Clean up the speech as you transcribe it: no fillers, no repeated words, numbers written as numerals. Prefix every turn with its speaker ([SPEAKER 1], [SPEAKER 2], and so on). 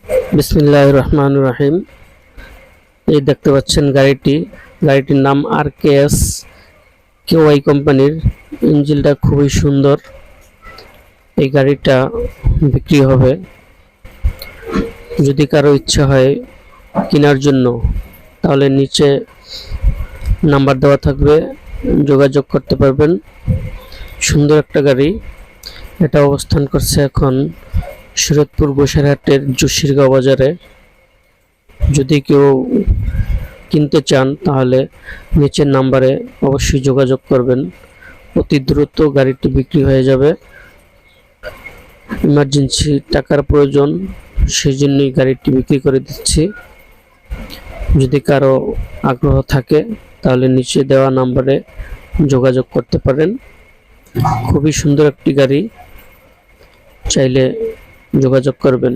[SPEAKER 1] বিসমিল্লাহির রহমানির রহিম। এই দেখতে পাচ্ছেন গাড়িটির নাম RKS KY কোম্পানির। ইঞ্জিনটা খুবই সুন্দর। এই গাড়িটা বিক্রি হবে। যদি কারো ইচ্ছা হয় কেনার জন্য তাহলে নিচে নাম্বার দেওয়া থাকবে, যোগাযোগ করতে পারবেন। সুন্দর একটা গাড়ি। এটা অবস্থান করছে এখন শরীয়তপুর বসিরহাটের জসিরগাঁও বাজারে। যদি কেউ কিনতে চান তাহলে নিচের নাম্বারে অবশ্যই যোগাযোগ করবেন। অতি দ্রুত গাড়িটি বিক্রি হয়ে যাবে। ইমার্জেন্সি টাকার প্রয়োজন, সেই জন্যই গাড়িটি বিক্রি করে দিচ্ছি। যদি কারো আগ্রহ থাকে তাহলে নিচে দেওয়া নাম্বারে যোগাযোগ করতে পারেন। খুবই সুন্দর একটি গাড়ি, চাইলে যোগাযোগ করবেন।